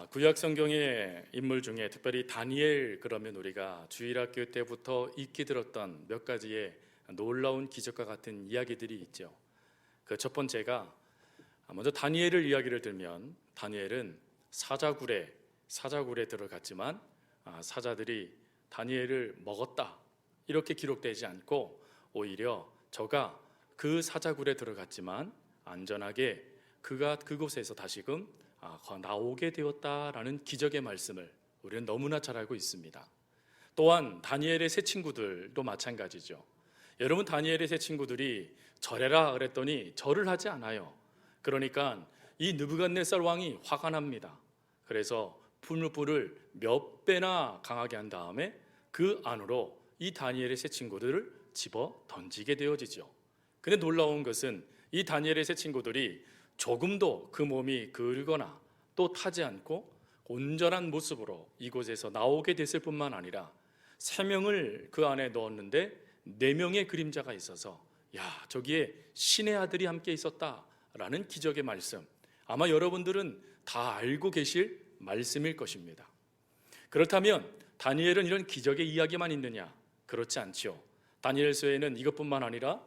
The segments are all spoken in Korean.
구약 성경의 인물 중에 특별히 다니엘 그러면 우리가 주일학교 때부터 익히 들었던 몇 가지의 놀라운 기적과 같은 이야기들이 있죠. 그 첫 번째가 먼저 다니엘을 이야기를 들면 다니엘은 사자굴에 들어갔지만 사자들이 다니엘을 먹었다 이렇게 기록되지 않고 오히려 저가 그 사자굴에 들어갔지만 안전하게 그가 그곳에서 다시금 나오게 되었다라는 기적의 말씀을 우리는 너무나 잘 알고 있습니다. 또한 다니엘의 세 친구들도 마찬가지죠. 여러분, 다니엘의 세 친구들이 절해라 그랬더니 절을 하지 않아요. 그러니까 이 느부갓네살 왕이 화가 납니다. 그래서 풀무불을 몇 배나 강하게 한 다음에 그 안으로 이 다니엘의 세 친구들을 집어 던지게 되어지죠. 근데 놀라운 것은 이 다니엘의 세 친구들이 조금도 그 몸이 그르거나 또 타지 않고 온전한 모습으로 이곳에서 나오게 됐을 뿐만 아니라 3명을 그 안에 넣었는데 4명의 그림자가 있어서 저기에 신의 아들이 함께 있었다라는 기적의 말씀, 아마 여러분들은 다 알고 계실 말씀일 것입니다. 그렇다면 다니엘은 이런 기적의 이야기만 있느냐? 그렇지 않죠. 다니엘서에는 이것뿐만 아니라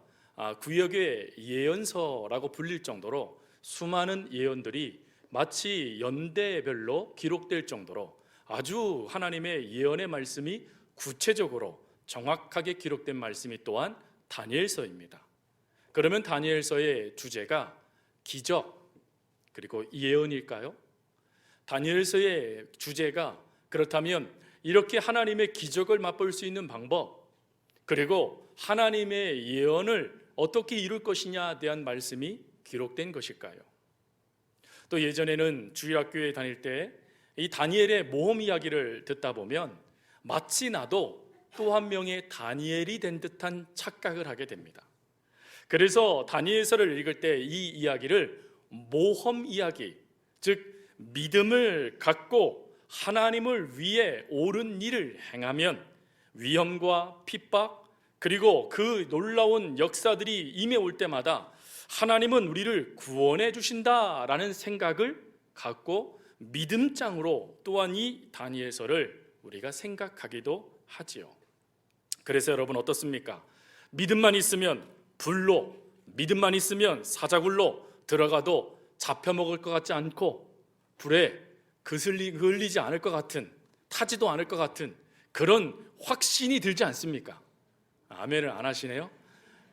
구약의 예언서라고 불릴 정도로 수많은 예언들이 마치 연대별로 기록될 정도로 아주 하나님의 예언의 말씀이 구체적으로 정확하게 기록된 말씀이 또한 다니엘서입니다. 그러면 다니엘서의 주제가 기적 그리고 예언일까요? 다니엘서의 주제가 그렇다면 이렇게 하나님의 기적을 맛볼 수 있는 방법, 그리고 하나님의 예언을 어떻게 이룰 것이냐에 대한 말씀이 기록된 것일까요? 또 예전에는 주일학교에 다닐 때 이 다니엘의 모험 이야기를 듣다 보면 마치 나도 또 한 명의 다니엘이 된 듯한 착각을 하게 됩니다. 그래서 다니엘서를 읽을 때 이 이야기를 모험 이야기, 즉 믿음을 갖고 하나님을 위해 옳은 일을 행하면 위험과 핍박 그리고 그 놀라운 역사들이 임해올 때마다 하나님은 우리를 구원해 주신다라는 생각을 갖고 믿음장으로 또한 이 다니엘서를 우리가 생각하기도 하지요. 그래서 여러분 어떻습니까? 믿음만 있으면 불로, 믿음만 있으면 사자굴로 들어가도 잡혀먹을 것 같지 않고 불에 그을리지 않을 것 같은, 타지도 않을 것 같은 그런 확신이 들지 않습니까? 아멘을 안 하시네요.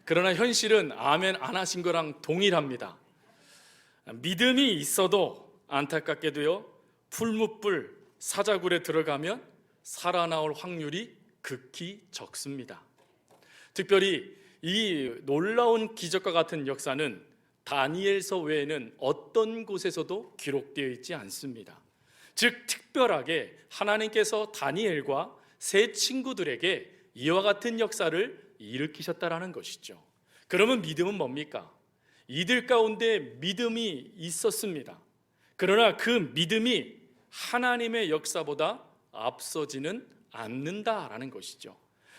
그러나 현실은 아멘 안 하신 거랑 동일합니다. 믿음이 있어도 안타깝게도요, 풀무불 사자굴에 들어가면 살아나올 확률이 극히 적습니다. 특별히 이 놀라운 기적과 같은 역사는 다니엘서 외에는 어떤 곳에서도 기록되어 있지 않습니다. 즉 특별하게 하나님께서 다니엘과 세 친구들에게 이와 같은 역사를 일으키셨다라는 것이죠. 그러면 믿음은 뭡니까? 이들 가운데 믿음이 있었습니다. 그러나 그 믿음이 하나님의 역사보다 앞서지는 않는다라는 것이죠.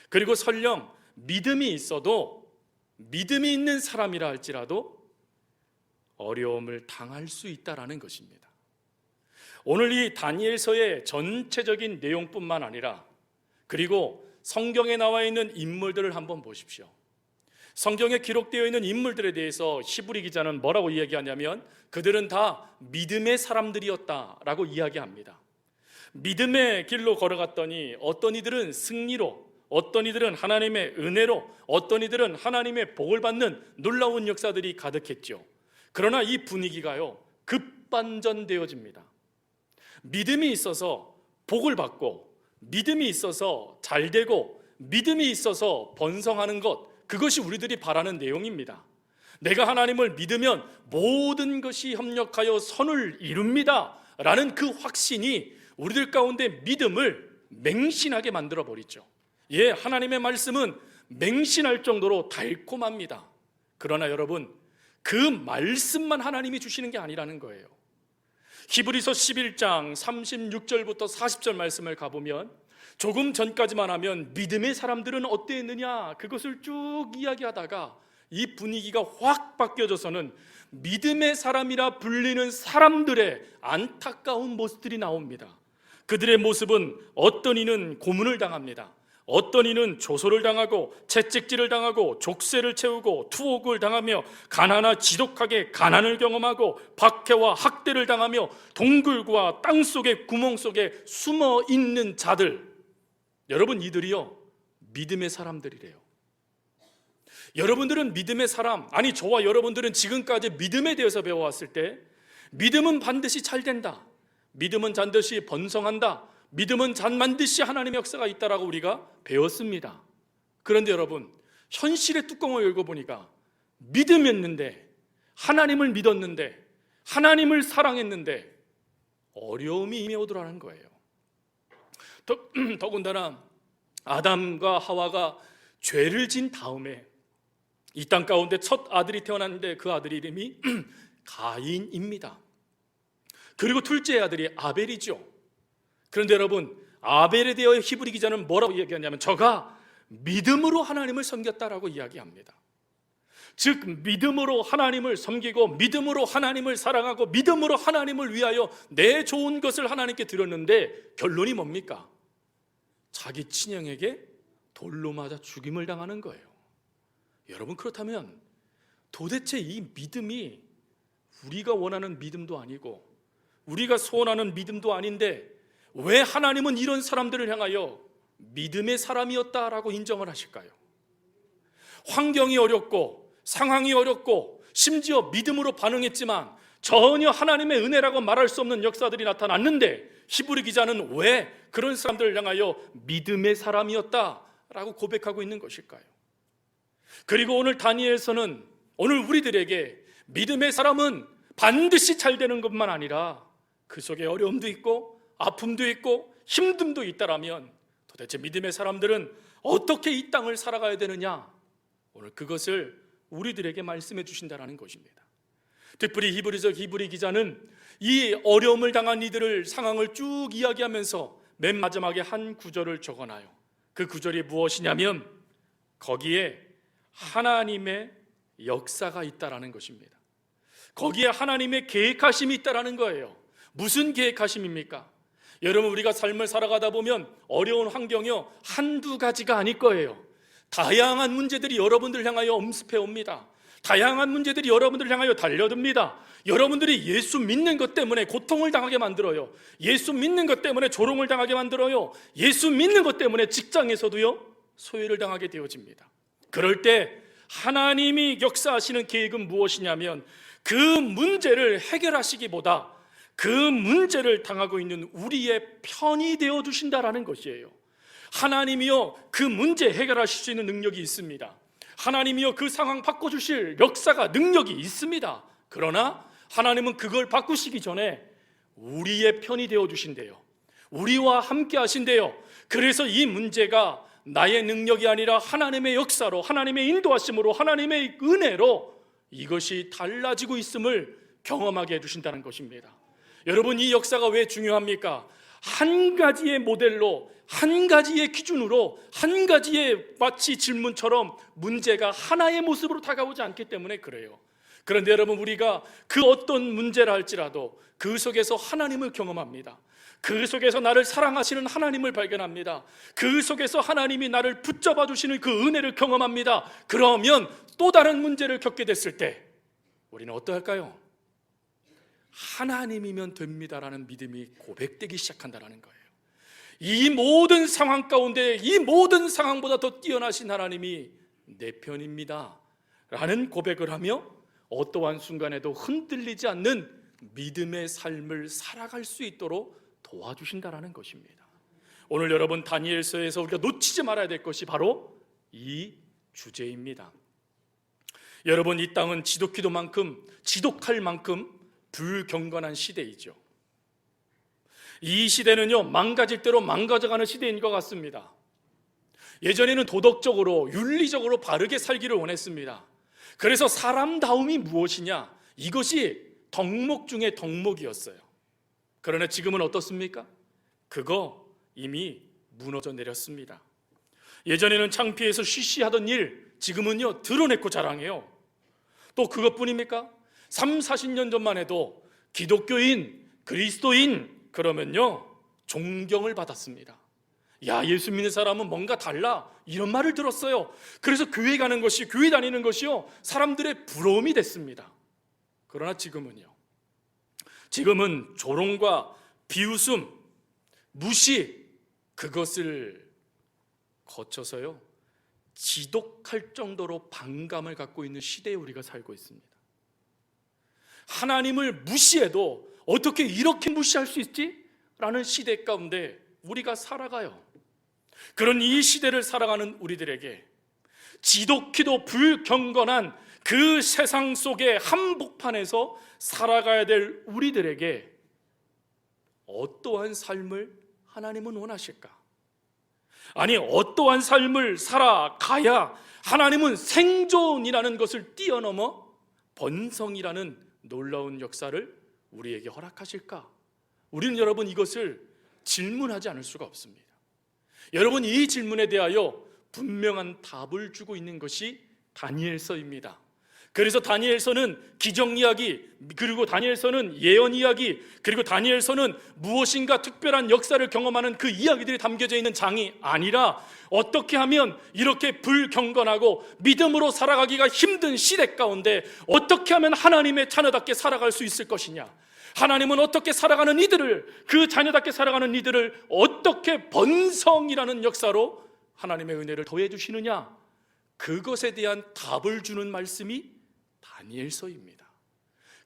그리고 설령 믿음이 있어도 믿음이 있는 사람이라 할지라도 어려움을 당할 수 있다라는 것입니다. 오늘 이 다니엘서의 전체적인 내용뿐만 아니라 그리고 성경에 나와 있는 인물들을 한번 보십시오. 성경에 기록되어 있는 인물들에 대해서 히브리 기자는 뭐라고 이야기하냐면 그들은 다 믿음의 사람들이었다라고 이야기합니다. 믿음의 길로 걸어갔더니 어떤 이들은 승리로, 어떤 이들은 하나님의 은혜로, 어떤 이들은 하나님의 복을 받는 놀라운 역사들이 가득했죠. 그러나 이 분위기가요 급반전되어집니다. 믿음이 있어서 복을 받고 믿음이 있어서 잘되고 믿음이 있어서 번성하는 것, 그것이 우리들이 바라는 내용입니다. 내가 하나님을 믿으면 모든 것이 협력하여 선을 이룹니다 라는 그 확신이 우리들 가운데 믿음을 맹신하게 만들어버리죠. 하나님의 말씀은 맹신할 정도로 달콤합니다. 그러나 여러분, 그 말씀만 하나님이 주시는 게 아니라는 거예요. 히브리서 11장 36절부터 40절 말씀을 가보면 조금 전까지만 하면 믿음의 사람들은 어땠느냐 그것을 쭉 이야기하다가 이 분위기가 확 바뀌어져서는 믿음의 사람이라 불리는 사람들의 안타까운 모습들이 나옵니다. 그들의 모습은 어떤 이는 고문을 당합니다. 어떤 이는 조소를 당하고 채찍질을 당하고 족쇄를 채우고 투옥을 당하며 가난하 지독하게 가난을 경험하고 박해와 학대를 당하며 동굴과 땅속의 구멍 속에 숨어 있는 자들, 여러분 이들이요 믿음의 사람들이래요. 여러분들은 믿음의 사람, 아니 저와 여러분들은 지금까지 믿음에 대해서 배워왔을 때 믿음은 반드시 잘 된다, 믿음은 반드시 번성한다, 믿음은 반드시 하나님의 역사가 있다라고 우리가 배웠습니다. 그런데 여러분, 현실의 뚜껑을 열고 보니까 믿음이었는데, 하나님을 믿었는데, 하나님을 사랑했는데 어려움이 임해오더라는 거예요. 더군다나 아담과 하와가 죄를 진 다음에 이 땅 가운데 첫 아들이 태어났는데 그 아들 이름이 가인입니다. 그리고 둘째 아들이 아벨이죠. 그런데 여러분, 아벨에 대해 히브리 기자는 뭐라고 얘기하냐면 저가 믿음으로 하나님을 섬겼다라고 이야기합니다. 즉 믿음으로 하나님을 섬기고 믿음으로 하나님을 사랑하고 믿음으로 하나님을 위하여 내 좋은 것을 하나님께 드렸는데 결론이 뭡니까? 자기 친형에게 돌로 맞아 죽임을 당하는 거예요. 여러분, 그렇다면 도대체 이 믿음이 우리가 원하는 믿음도 아니고 우리가 소원하는 믿음도 아닌데 왜 하나님은 이런 사람들을 향하여 믿음의 사람이었다라고 인정을 하실까요? 환경이 어렵고 상황이 어렵고 심지어 믿음으로 반응했지만 전혀 하나님의 은혜라고 말할 수 없는 역사들이 나타났는데 히브리 기자는 왜 그런 사람들을 향하여 믿음의 사람이었다라고 고백하고 있는 것일까요? 그리고 오늘 다니엘서는 오늘 우리들에게 믿음의 사람은 반드시 잘 되는 것만 아니라 그 속에 어려움도 있고 아픔도 있고 힘듦도 있다라면 도대체 믿음의 사람들은 어떻게 이 땅을 살아가야 되느냐, 오늘 그것을 우리들에게 말씀해 주신다는 것입니다. 특별히 히브리 기자는 이 어려움을 당한 이들을 상황을 쭉 이야기하면서 맨 마지막에 한 구절을 적어놔요. 그 구절이 무엇이냐면 거기에 하나님의 역사가 있다라는 것입니다. 거기에 하나님의 계획하심이 있다라는 거예요. 무슨 계획하심입니까? 여러분, 우리가 삶을 살아가다 보면 어려운 환경이요 한두 가지가 아닐 거예요. 다양한 문제들이 여러분들을 향하여 엄습해 옵니다. 다양한 문제들이 여러분들을 향하여 달려듭니다. 여러분들이 예수 믿는 것 때문에 고통을 당하게 만들어요. 예수 믿는 것 때문에 조롱을 당하게 만들어요. 예수 믿는 것 때문에 직장에서도요 소외를 당하게 되어집니다. 그럴 때 하나님이 역사하시는 계획은 무엇이냐면 그 문제를 해결하시기보다 그 문제를 당하고 있는 우리의 편이 되어 주신다라는 것이에요. 하나님이요 그 문제 해결하실 수 있는 능력이 있습니다. 하나님이요 그 상황 바꿔주실 역사가 능력이 있습니다. 그러나 하나님은 그걸 바꾸시기 전에 우리의 편이 되어 주신대요. 우리와 함께 하신대요. 그래서 이 문제가 나의 능력이 아니라 하나님의 역사로, 하나님의 인도하심으로, 하나님의 은혜로 이것이 달라지고 있음을 경험하게 해주신다는 것입니다. 여러분, 이 역사가 왜 중요합니까? 한 가지의 모델로, 한 가지의 기준으로, 한 가지의 마치 질문처럼 문제가 하나의 모습으로 다가오지 않기 때문에 그래요. 그런데 여러분, 우리가 그 어떤 문제라 할지라도 그 속에서 하나님을 경험합니다. 그 속에서 나를 사랑하시는 하나님을 발견합니다. 그 속에서 하나님이 나를 붙잡아 주시는 그 은혜를 경험합니다. 그러면 또 다른 문제를 겪게 됐을 때 우리는 어떠할까요? 하나님이면 됩니다라는 믿음이 고백되기 시작한다는 거예요. 이 모든 상황 가운데 이 모든 상황보다 더 뛰어나신 하나님이 내 편입니다 라는 고백을 하며 어떠한 순간에도 흔들리지 않는 믿음의 삶을 살아갈 수 있도록 도와주신다라는 것입니다. 오늘 여러분, 다니엘서에서 우리가 놓치지 말아야 될 것이 바로 이 주제입니다. 여러분, 이 땅은 지독할 만큼 불경건한 시대이죠. 이 시대는요 망가질 대로 망가져가는 시대인 것 같습니다. 예전에는 도덕적으로 윤리적으로 바르게 살기를 원했습니다. 그래서 사람다움이 무엇이냐, 이것이 덕목 중에 덕목이었어요. 그러나 지금은 어떻습니까? 그거 이미 무너져 내렸습니다. 예전에는 창피해서 쉬쉬하던 일 지금은요 드러냈고 자랑해요. 또 그것뿐입니까? 3, 40년 전만 해도 기독교인, 그리스도인 그러면요 존경을 받았습니다. 야, 예수 믿는 사람은 뭔가 달라, 이런 말을 들었어요. 그래서 교회 가는 것이, 교회 다니는 것이요 사람들의 부러움이 됐습니다. 그러나 지금은요, 지금은 조롱과 비웃음, 무시, 그것을 거쳐서요 지독할 정도로 반감을 갖고 있는 시대에 우리가 살고 있습니다. 하나님을 무시해도 어떻게 이렇게 무시할 수 있지? 라는 시대 가운데 우리가 살아가요. 그런 이 시대를 살아가는 우리들에게, 지독히도 불경건한 그 세상 속의 한복판에서 살아가야 될 우리들에게 어떠한 삶을 하나님은 원하실까? 아니, 어떠한 삶을 살아가야 하나님은 생존이라는 것을 뛰어넘어 번성이라는 놀라운 역사를 우리에게 허락하실까? 우리는 여러분 이것을 질문하지 않을 수가 없습니다. 여러분, 이 질문에 대하여 분명한 답을 주고 있는 것이 다니엘서입니다. 그래서 다니엘서는 기적 이야기, 그리고 다니엘서는 예언 이야기, 그리고 다니엘서는 무엇인가 특별한 역사를 경험하는 그 이야기들이 담겨져 있는 장이 아니라 어떻게 하면 이렇게 불경건하고 믿음으로 살아가기가 힘든 시대 가운데 어떻게 하면 하나님의 자녀답게 살아갈 수 있을 것이냐, 하나님은 어떻게 살아가는 이들을, 그 자녀답게 살아가는 이들을 어떻게 번성이라는 역사로 하나님의 은혜를 더해 주시느냐, 그것에 대한 답을 주는 말씀이 다니엘서입니다.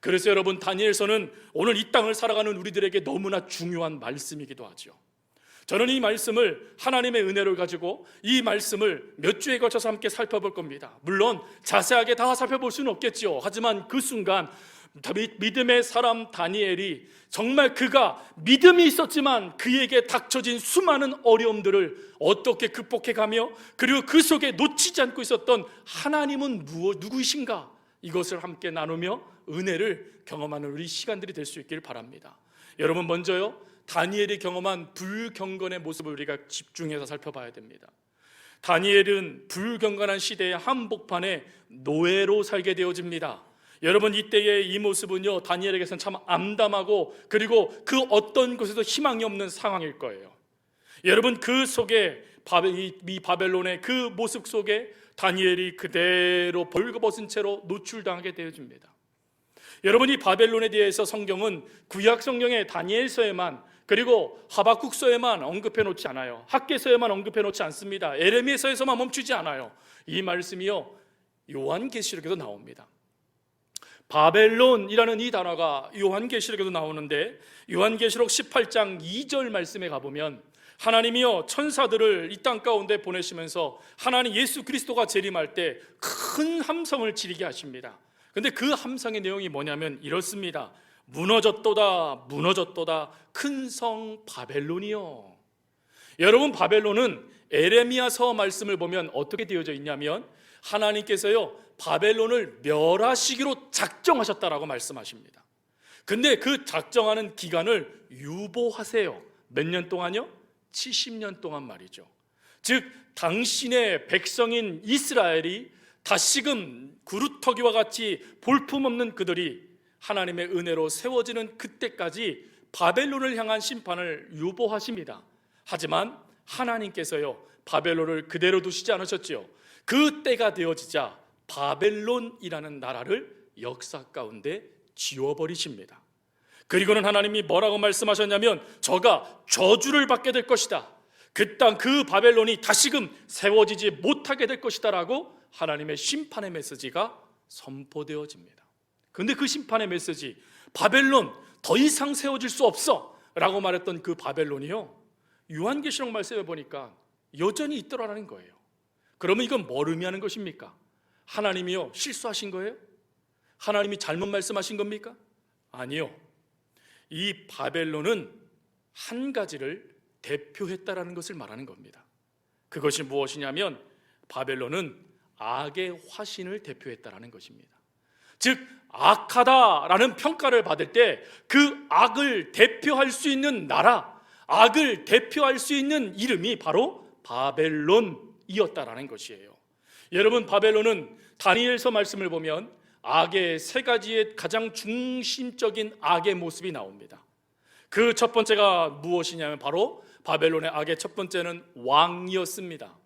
그래서 여러분, 다니엘서는 오늘 이 땅을 살아가는 우리들에게 너무나 중요한 말씀이기도 하죠. 저는 이 말씀을, 하나님의 은혜를 가지고 이 말씀을 몇 주에 걸쳐서 함께 살펴볼 겁니다. 물론 자세하게 다 살펴볼 수는 없겠지요. 하지만 그 순간 믿음의 사람 다니엘이 정말 그가 믿음이 있었지만 그에게 닥쳐진 수많은 어려움들을 어떻게 극복해가며, 그리고 그 속에 놓치지 않고 있었던 하나님은 누구이신가, 이것을 함께 나누며 은혜를 경험하는 우리 시간들이 될 수 있길 바랍니다. 여러분, 먼저요 다니엘이 경험한 불경건의 모습을 우리가 집중해서 살펴봐야 됩니다. 다니엘은 불경건한 시대의 한복판에 노예로 살게 되어집니다. 여러분, 이때의 이 모습은요 다니엘에게서는 참 암담하고, 그리고 그 어떤 곳에도 희망이 없는 상황일 거예요. 여러분, 그 속에 이 바벨론의 그 모습 속에 다니엘이 그대로 벌거벗은 채로 노출당하게 되어집니다. 여러분, 이 바벨론에 대해서 성경은 구약 성경의 다니엘서에만, 그리고 하박국서에만 언급해 놓지 않아요. 학개서에만 언급해 놓지 않습니다. 에레미야서에서만 멈추지 않아요. 이 말씀이요 요한계시록에도 나옵니다. 바벨론이라는 이 단어가 요한계시록에도 나오는데, 요한계시록 18장 2절 말씀에 가보면 하나님이요 천사들을 이 땅 가운데 보내시면서 하나님 예수 그리스도가 재림할 때 큰 함성을 지르게 하십니다. 근데 그 함성의 내용이 뭐냐면 이렇습니다. 무너졌도다, 무너졌도다, 큰 성 바벨론이요. 여러분, 바벨론은 에레미야서 말씀을 보면 어떻게 되어져 있냐면 하나님께서요 바벨론을 멸하시기로 작정하셨다라고 말씀하십니다. 근데 그 작정하는 기간을 유보하세요. 몇 년 동안요? 70년 동안 말이죠. 즉 당신의 백성인 이스라엘이 다시금 구루터기와 같이 볼품없는 그들이 하나님의 은혜로 세워지는 그때까지 바벨론을 향한 심판을 유보하십니다. 하지만 하나님께서요 바벨론을 그대로 두시지 않으셨지요. 그 때가 되어지자 바벨론이라는 나라를 역사 가운데 지워버리십니다. 그리고는 하나님이 뭐라고 말씀하셨냐면 저가 저주를 받게 될 것이다, 그 땅, 그 바벨론이 다시금 세워지지 못하게 될 것이다 라고 하나님의 심판의 메시지가 선포되어집니다. 그런데 그 심판의 메시지, 바벨론 더 이상 세워질 수 없어 라고 말했던 그 바벨론이요 요한계시록 말씀에 보니까 여전히 있더라는 거예요. 그러면 이건 뭘 의미하는 것입니까? 하나님이요 실수하신 거예요? 하나님이 잘못 말씀하신 겁니까? 아니요. 이 바벨론은 한 가지를 대표했다라는 것을 말하는 겁니다. 그것이 무엇이냐면 바벨론은 악의 화신을 대표했다라는 것입니다. 즉 악하다라는 평가를 받을 때 그 악을 대표할 수 있는 나라, 악을 대표할 수 있는 이름이 바로 바벨론이었다라는 것이에요. 여러분, 바벨론은 다니엘서 말씀을 보면 악의 세 가지의 가장 중심적인 악의 모습이 나옵니다. 그 첫 번째가 무엇이냐면 바로 바벨론의 악의 첫 번째는 왕이었습니다.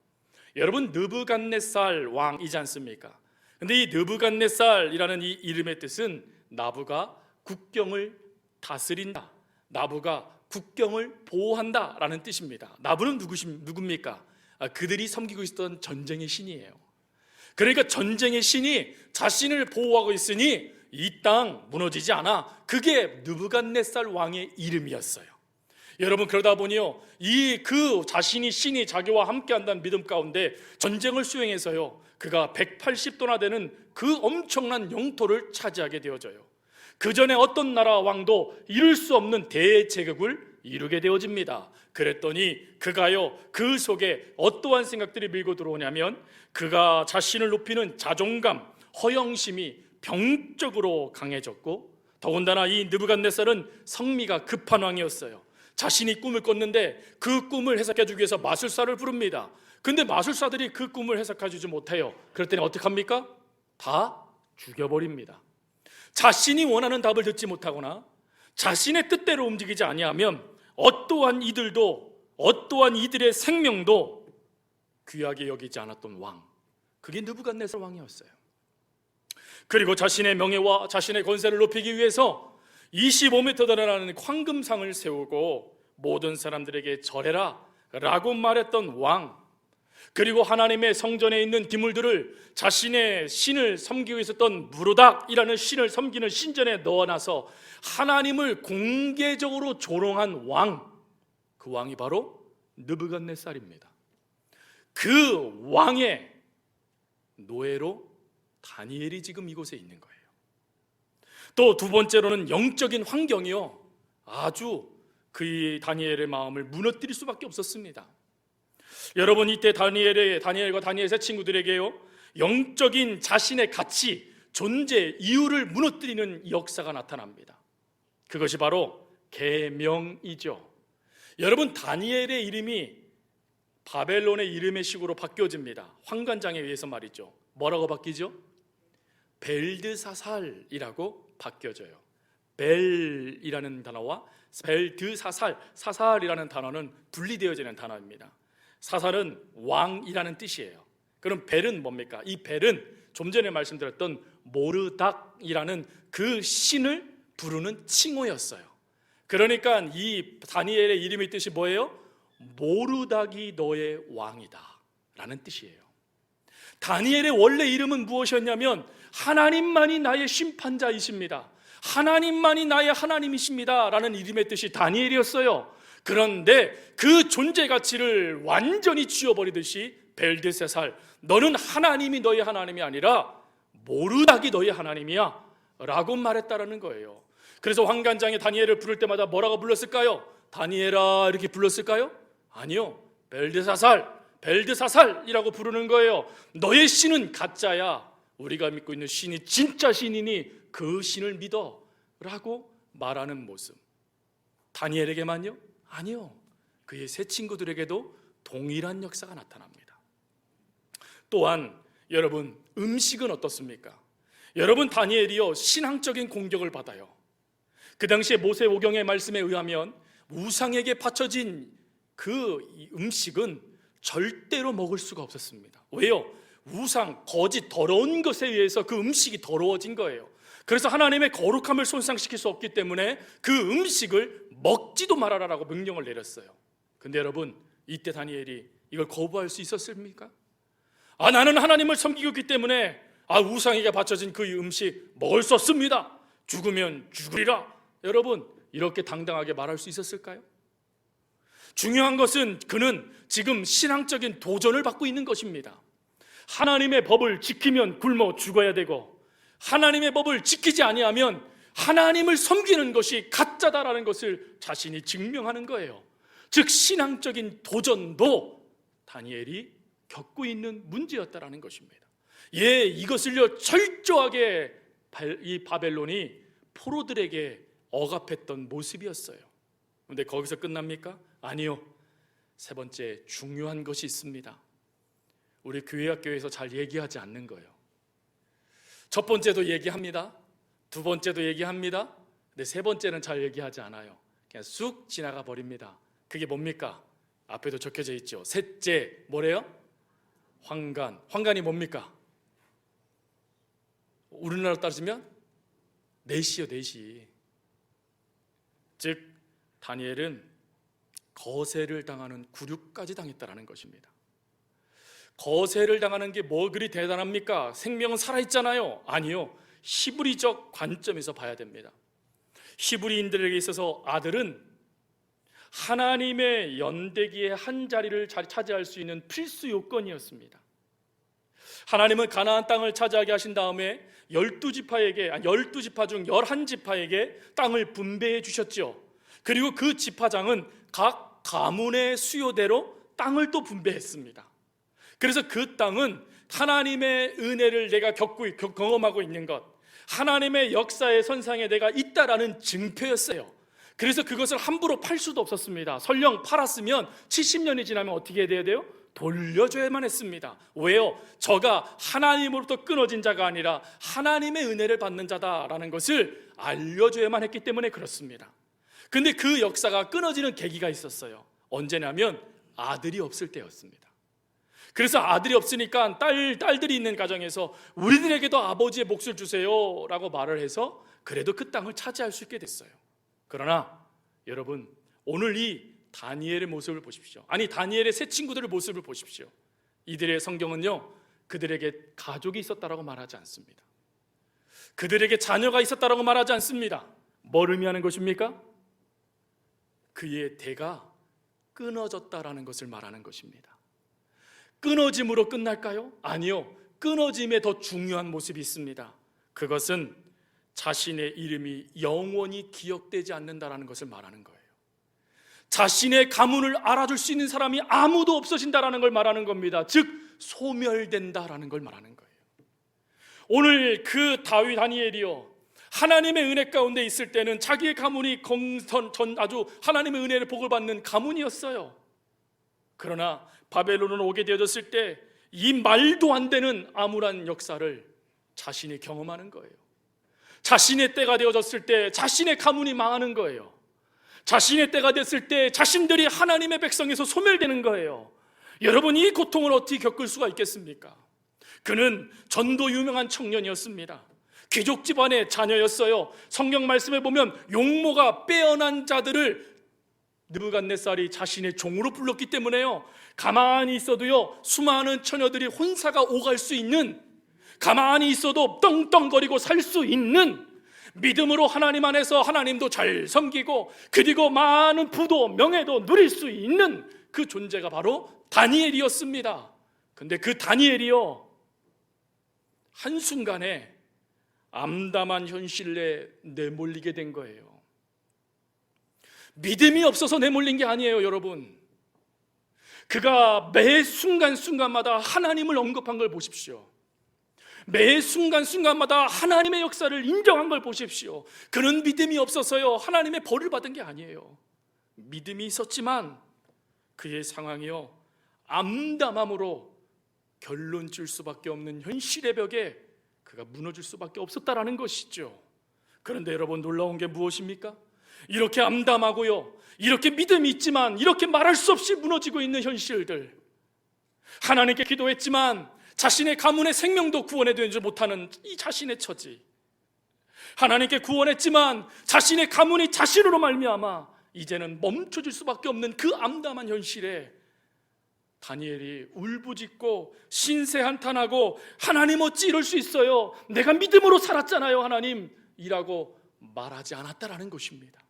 여러분, 느부갓네살 왕이지 않습니까? 근데 이 느부갓네살이라는 이 이름의 뜻은 나부가 국경을 다스린다, 나부가 국경을 보호한다 라는 뜻입니다. 나부는 누굽니까? 그들이 섬기고 있었던 전쟁의 신이에요. 그러니까 전쟁의 신이 자신을 보호하고 있으니 이 땅 무너지지 않아. 그게 느부갓네살 왕의 이름이었어요. 여러분, 그러다 보니요, 그 자신이 신이 자기와 함께한다는 믿음 가운데 전쟁을 수행해서요, 그가 180도나 되는 그 엄청난 영토를 차지하게 되어져요. 그 전에 어떤 나라 왕도 이룰 수 없는 대제국을 이루게 되어집니다. 그랬더니 그가요, 그 속에 어떠한 생각들이 밀고 들어오냐면 그가 자신을 높이는 자존감, 허영심이 병적으로 강해졌고, 더군다나 이 느부갓네살은 성미가 급한 왕이었어요. 자신이 꿈을 꿨는데 그 꿈을 해석해주기 위해서 마술사를 부릅니다. 근데 마술사들이 그 꿈을 해석해주지 못해요. 그랬더니 어떡합니까? 다 죽여버립니다. 자신이 원하는 답을 듣지 못하거나 자신의 뜻대로 움직이지 아니하면 어떠한 이들의 생명도 귀하게 여기지 않았던 왕, 그게 느부갓네살 왕이었어요. 그리고 자신의 명예와 자신의 권세를 높이기 위해서 25m 달하는 황금상을 세우고 모든 사람들에게 절해라 라고 말했던 왕, 그리고 하나님의 성전에 있는 기물들을 자신의 신을 섬기고 있었던 무르닥이라는 신을 섬기는 신전에 넣어놔서 하나님을 공개적으로 조롱한 왕, 그 왕이 바로 느부갓네살입니다. 그 왕의 노예로 다니엘이 지금 이곳에 있는 거예요. 또 두 번째로는 영적인 환경이요, 아주 그 다니엘의 마음을 무너뜨릴 수밖에 없었습니다. 여러분, 이때 다니엘과 다니엘의 세 친구들에게요, 영적인 자신의 가치, 존재, 이유를 무너뜨리는 역사가 나타납니다. 그것이 바로 계명이죠. 여러분, 다니엘의 이름이 바벨론의 이름의 식으로 바뀌어집니다. 환관장에 의해서 말이죠. 뭐라고 바뀌죠? 벨드사살이라고 바뀌어져요. 벨이라는 단어와 벨드사살, 사살이라는 단어는 분리되어지는 단어입니다. 사살은 왕이라는 뜻이에요. 그럼 벨은 뭡니까? 이 벨은 좀 전에 말씀드렸던 모르닥이라는 그 신을 부르는 칭호였어요. 그러니까 이 다니엘의 이름의 뜻이 뭐예요? 모르닥이 너의 왕이다 라는 뜻이에요. 다니엘의 원래 이름은 무엇이었냐면 하나님만이 나의 심판자이십니다, 하나님만이 나의 하나님이십니다 라는 이름의 뜻이 다니엘이었어요. 그런데 그 존재 가치를 완전히 쥐어버리듯이 벨드세살, 너는 하나님이 너의 하나님이 아니라 모르닥이 너의 하나님이야 라고 말했다라는 거예요. 그래서 환관장이 다니엘을 부를 때마다 뭐라고 불렀을까요? 다니엘아 이렇게 불렀을까요? 아니요, 벨드사살이라고 부르는 거예요. 너의 신은 가짜야, 우리가 믿고 있는 신이 진짜 신이니 그 신을 믿어 라고 말하는 모습. 다니엘에게만요? 아니요, 그의 세 친구들에게도 동일한 역사가 나타납니다. 또한 여러분, 음식은 어떻습니까? 여러분, 다니엘이요, 신앙적인 공격을 받아요. 그 당시에 모세오경의 말씀에 의하면 우상에게 바쳐진 그 음식은 절대로 먹을 수가 없었습니다. 왜요? 우상, 거짓, 더러운 것에 의해서 그 음식이 더러워진 거예요. 그래서 하나님의 거룩함을 손상시킬 수 없기 때문에 그 음식을 먹지도 말아라라고 명령을 내렸어요. 근데 여러분, 이때 다니엘이 이걸 거부할 수 있었습니까? 나는 하나님을 섬기고 있기 때문에 우상에게 바쳐진 그 음식 먹을 수 없습니다, 죽으면 죽으리라, 여러분 이렇게 당당하게 말할 수 있었을까요? 중요한 것은 그는 지금 신앙적인 도전을 받고 있는 것입니다. 하나님의 법을 지키면 굶어 죽어야 되고, 하나님의 법을 지키지 아니하면 하나님을 섬기는 것이 가짜다라는 것을 자신이 증명하는 거예요. 즉 신앙적인 도전도 다니엘이 겪고 있는 문제였다라는 것입니다. 이것을요 철저하게 이 바벨론이 포로들에게 억압했던 모습이었어요. 그런데 거기서 끝납니까? 아니요, 세 번째 중요한 것이 있습니다. 우리 교회학교에서 잘 얘기하지 않는 거예요. 첫 번째도 얘기합니다. 두 번째도 얘기합니다. 근데 세 번째는 잘 얘기하지 않아요. 그냥 쑥 지나가 버립니다. 그게 뭡니까? 앞에도 적혀져 있죠. 셋째, 뭐래요? 환관. 환관이 뭡니까? 우리나라로 따지면 내시요, 내시. 즉 다니엘은 거세를 당하는 굴욕까지 당했다라는 것입니다. 거세를 당하는 게 뭐 그리 대단합니까? 생명은 살아있잖아요. 아니요, 히브리적 관점에서 봐야 됩니다. 히브리인들에게 있어서 아들은 하나님의 연대기의 한 자리를 차지할 수 있는 필수 요건이었습니다. 하나님은 가나안 땅을 차지하게 하신 다음에 12지파 중 11지파에게 땅을 분배해 주셨죠. 그리고 그 지파장은 각 가문의 수요대로 땅을 또 분배했습니다. 그래서 그 땅은 하나님의 은혜를 내가 경험하고 있는 것, 하나님의 역사의 선상에 내가 있다라는 증표였어요. 그래서 그것을 함부로 팔 수도 없었습니다. 설령 팔았으면 70년이 지나면 어떻게 해야 돼요? 돌려줘야만 했습니다. 왜요? 저가 하나님으로부터 끊어진 자가 아니라 하나님의 은혜를 받는 자다라는 것을 알려줘야만 했기 때문에 그렇습니다. 근데 그 역사가 끊어지는 계기가 있었어요. 언제냐면 아들이 없을 때였습니다. 그래서 아들이 없으니까 딸들이 있는 가정에서 우리들에게도 아버지의 몫을 주세요 라고 말을 해서 그래도 그 땅을 차지할 수 있게 됐어요. 그러나 여러분, 오늘 이 다니엘의 모습을 보십시오. 아니, 다니엘의 세 친구들의 모습을 보십시오. 이들의 성경은요, 그들에게 가족이 있었다라고 말하지 않습니다. 그들에게 자녀가 있었다라고 말하지 않습니다. 뭘 의미하는 것입니까? 그의 대가 끊어졌다라는 것을 말하는 것입니다. 끊어짐으로 끝날까요? 아니요, 끊어짐에 더 중요한 모습이 있습니다. 그것은 자신의 이름이 영원히 기억되지 않는다라는 것을 말하는 거예요. 자신의 가문을 알아줄 수 있는 사람이 아무도 없어진다라는 걸 말하는 겁니다. 즉 소멸된다라는 걸 말하는 거예요. 오늘 그 다니엘이요, 하나님의 은혜 가운데 있을 때는 자기의 가문이 아주 하나님의 은혜를 복을 받는 가문이었어요. 그러나 바벨론으로 오게 되어졌을 때 이 말도 안 되는 암울한 역사를 자신이 경험하는 거예요. 자신의 때가 되어졌을 때 자신의 가문이 망하는 거예요. 자신의 때가 됐을 때 자신들이 하나님의 백성에서 소멸되는 거예요. 여러분, 이 고통을 어떻게 겪을 수가 있겠습니까? 그는 전도 유명한 청년이었습니다. 귀족 집안의 자녀였어요. 성경 말씀에 보면 용모가 빼어난 자들을 느부갓네살이 자신의 종으로 불렀기 때문에요, 가만히 있어도요 수많은 처녀들이 혼사가 오갈 수 있는, 가만히 있어도 떵떵거리고 살 수 있는, 믿음으로 하나님 안에서 하나님도 잘 섬기고 그리고 많은 부도 명예도 누릴 수 있는 그 존재가 바로 다니엘이었습니다. 근데 그 다니엘이요, 한순간에 암담한 현실에 내몰리게 된 거예요. 믿음이 없어서 내몰린 게 아니에요, 여러분. 그가 매 순간순간마다 하나님을 언급한 걸 보십시오. 매 순간순간마다 하나님의 역사를 인정한 걸 보십시오. 그는 믿음이 없어서요 하나님의 벌을 받은 게 아니에요. 믿음이 있었지만 그의 상황이요 암담함으로 결론 질 수밖에 없는 현실의 벽에 그가 무너질 수밖에 없었다라는 것이죠. 그런데 여러분, 놀라운 게 무엇입니까? 이렇게 암담하고요, 이렇게 믿음이 있지만 이렇게 말할 수 없이 무너지고 있는 현실들, 하나님께 기도했지만 자신의 가문의 생명도 구원해드리지 못하는 이 자신의 처지, 하나님께 구원했지만 자신의 가문이 자신으로 말미암아 이제는 멈춰질 수밖에 없는 그 암담한 현실에 다니엘이 울부짖고 신세한탄하고 하나님 어찌 이럴 수 있어요, 내가 믿음으로 살았잖아요 하나님, 이라고 말하지 않았다라는 것입니다.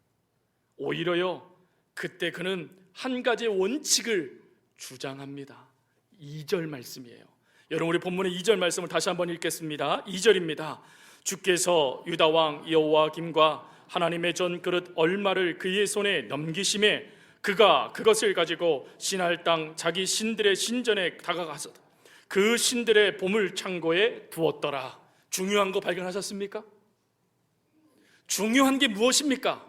오히려요 그때 그는 한 가지의 원칙을 주장합니다. 2절 말씀이에요. 여러분, 우리 본문의 2절 말씀을 다시 한번 읽겠습니다. 2절입니다. 주께서 유다 왕 여호와김과 하나님의 전 그릇 얼마를 그의 손에 넘기심에 그가 그것을 가지고 신할 땅 자기 신들의 신전에 다가가서 그 신들의 보물 창고에 두었더라. 중요한 거 발견하셨습니까? 중요한 게 무엇입니까?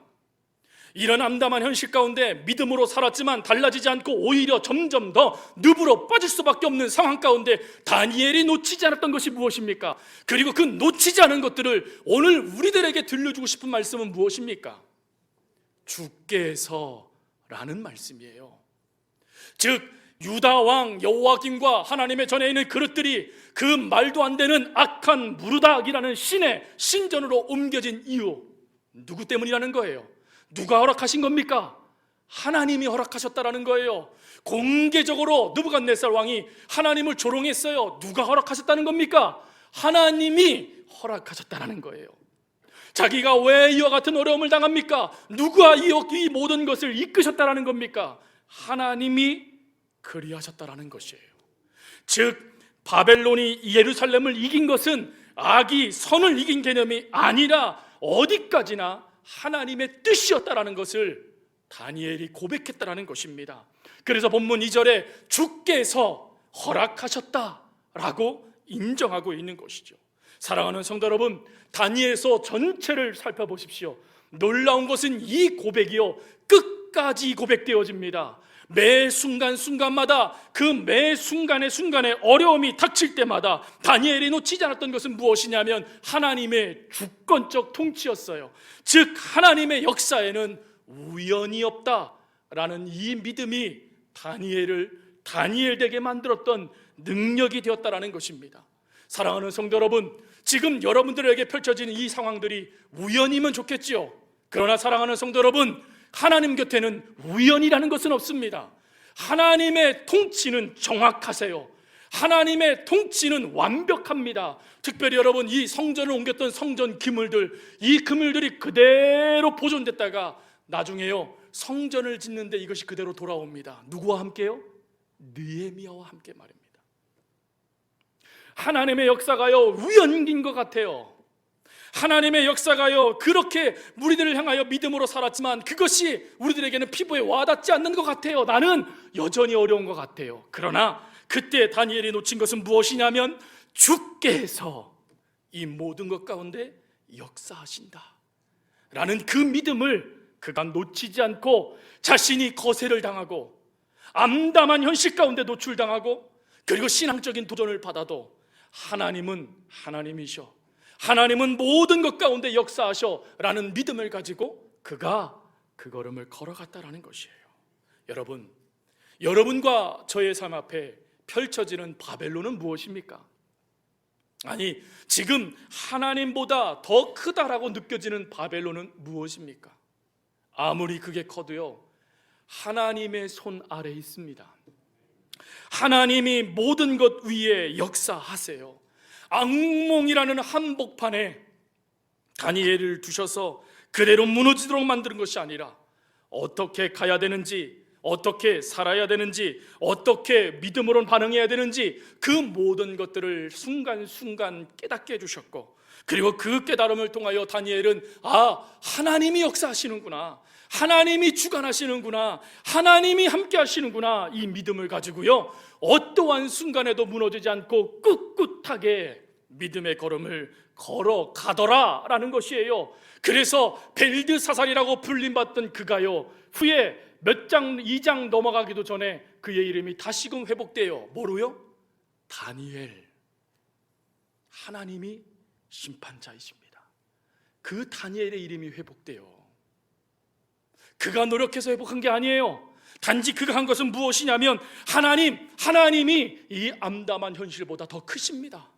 이런 암담한 현실 가운데 믿음으로 살았지만 달라지지 않고 오히려 점점 더 늪으로 빠질 수밖에 없는 상황 가운데 다니엘이 놓치지 않았던 것이 무엇입니까? 그리고 그 놓치지 않은 것들을 오늘 우리들에게 들려주고 싶은 말씀은 무엇입니까? 주께서라는 말씀이에요. 즉 유다 왕 여호와김과 하나님의 전에 있는 그릇들이 그 말도 안 되는 악한 무르닥이라는 신의 신전으로 옮겨진 이유, 누구 때문이라는 거예요? 누가 허락하신 겁니까? 하나님이 허락하셨다라는 거예요. 공개적으로 느부갓네살 왕이 하나님을 조롱했어요. 누가 허락하셨다는 겁니까? 하나님이 허락하셨다라는 거예요. 자기가 왜 이와 같은 어려움을 당합니까? 누가 이 모든 것을 이끄셨다라는 겁니까? 하나님이 그리하셨다라는 것이에요. 즉 바벨론이 예루살렘을 이긴 것은 악이 선을 이긴 개념이 아니라 어디까지나 하나님의 뜻이었다라는 것을 다니엘이 고백했다라는 것입니다. 그래서 본문 2절에 주께서 허락하셨다라고 인정하고 있는 것이죠. 사랑하는 성도 여러분, 다니엘서 전체를 살펴보십시오. 놀라운 것은 이 고백이요 끝까지 고백되어집니다. 매 순간순간마다 그 매 순간의 어려움이 닥칠 때마다 다니엘이 놓치지 않았던 것은 무엇이냐면 하나님의 주권적 통치였어요. 즉 하나님의 역사에는 우연이 없다라는 이 믿음이 다니엘을 다니엘되게 만들었던 능력이 되었다라는 것입니다. 사랑하는 성도 여러분, 지금 여러분들에게 펼쳐지는 이 상황들이 우연이면 좋겠지요. 그러나 사랑하는 성도 여러분, 하나님 곁에는 우연이라는 것은 없습니다. 하나님의 통치는 정확하세요. 하나님의 통치는 완벽합니다. 특별히 여러분, 이 성전을 옮겼던 성전 기물들, 이 그물들이 그대로 보존됐다가 나중에요 성전을 짓는데 이것이 그대로 돌아옵니다. 누구와 함께요? 느헤미야와 함께 말입니다. 하나님의 역사가요 우연인 것 같아요. 하나님의 역사가요 그렇게 우리들을 향하여 믿음으로 살았지만 그것이 우리들에게는 피부에 와닿지 않는 것 같아요. 나는 여전히 어려운 것 같아요. 그러나 그때 다니엘이 놓친 것은 무엇이냐면 주께서 이 모든 것 가운데 역사하신다 라는 그 믿음을 그가 놓치지 않고 자신이 거세를 당하고 암담한 현실 가운데 노출당하고 그리고 신앙적인 도전을 받아도 하나님은 하나님이셔, 하나님은 모든 것 가운데 역사하셔 라는 믿음을 가지고 그가 그 걸음을 걸어갔다라는 것이에요. 여러분, 여러분과 저의 삶 앞에 펼쳐지는 바벨론은 무엇입니까? 아니, 지금 하나님보다 더 크다라고 느껴지는 바벨론은 무엇입니까? 아무리 그게 커도요 하나님의 손 아래에 있습니다. 하나님이 모든 것 위에 역사하세요. 악몽이라는 한복판에 다니엘을 두셔서 그대로 무너지도록 만드는 것이 아니라 어떻게 가야 되는지, 어떻게 살아야 되는지, 어떻게 믿음으로 반응해야 되는지 그 모든 것들을 순간순간 깨닫게 해주셨고, 그리고 그 깨달음을 통하여 다니엘은 하나님이 역사하시는구나, 하나님이 주관하시는구나, 하나님이 함께 하시는구나, 이 믿음을 가지고요 어떠한 순간에도 무너지지 않고 꿋꿋하게 믿음의 걸음을 걸어가더라 라는 것이에요. 그래서 벨드사살이라고 불림받던 그가요 후에 몇 장, 2장 넘어가기도 전에 그의 이름이 다시금 회복돼요. 뭐로요? 다니엘. 하나님이 심판자이십니다. 그 다니엘의 이름이 회복돼요. 그가 노력해서 회복한 게 아니에요. 단지 그가 한 것은 무엇이냐면 하나님이 이 암담한 현실보다 더 크십니다.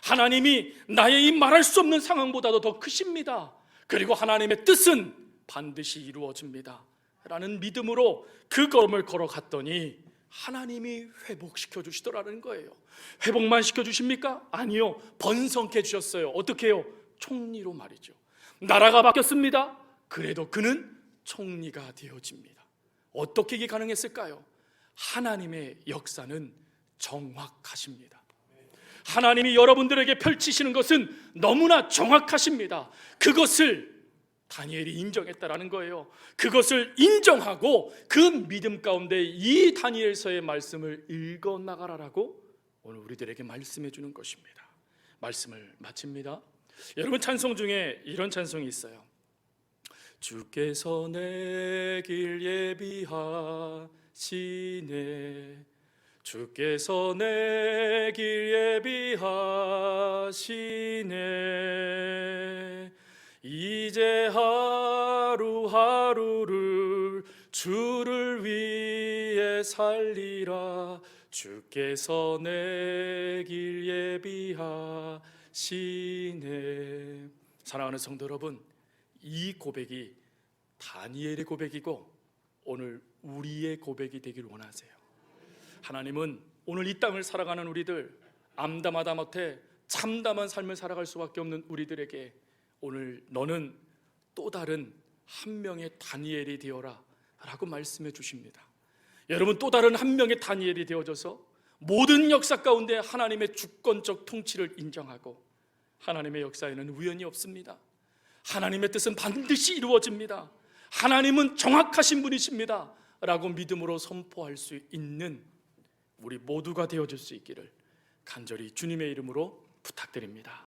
하나님이 나의 이 말할 수 없는 상황보다도 더 크십니다. 그리고 하나님의 뜻은 반드시 이루어집니다 라는 믿음으로 그 걸음을 걸어갔더니 하나님이 회복시켜 주시더라는 거예요. 회복만 시켜주십니까? 아니요, 번성케 해주셨어요. 어떻게 해요? 총리로 말이죠. 나라가 바뀌었습니다. 그래도 그는 총리가 되어집니다. 어떻게 이게 가능했을까요? 하나님의 역사는 정확하십니다. 하나님이 여러분들에게 펼치시는 것은 너무나 정확하십니다. 그것을 다니엘이 인정했다라는 거예요. 그것을 인정하고 그 믿음 가운데 이 다니엘서의 말씀을 읽어나가라라고 오늘 우리들에게 말씀해 주는 것입니다. 말씀을 마칩니다. 여러분, 찬송 중에 이런 찬송이 있어요. 주께서 내 길 예비하시네. 주께서 내 길 예비하시네. 이제 하루하루를 주를 위해 살리라. 주께서 내 길 예비하시네. 사랑하는 성도 여러분, 이 고백이 다니엘의 고백이고 오늘 우리의 고백이 되길 원하세요. 하나님은 오늘 이 땅을 살아가는 우리들, 암담하다 못해 참담한 삶을 살아갈 수밖에 없는 우리들에게 오늘 너는 또 다른 한 명의 다니엘이 되어라 라고 말씀해 주십니다. 여러분, 또 다른 한 명의 다니엘이 되어져서 모든 역사 가운데 하나님의 주권적 통치를 인정하고 하나님의 역사에는 우연이 없습니다. 하나님의 뜻은 반드시 이루어집니다. 하나님은 정확하신 분이십니다 라고 믿음으로 선포할 수 있는 우리 모두가 되어줄 수 있기를 간절히 주님의 이름으로 부탁드립니다.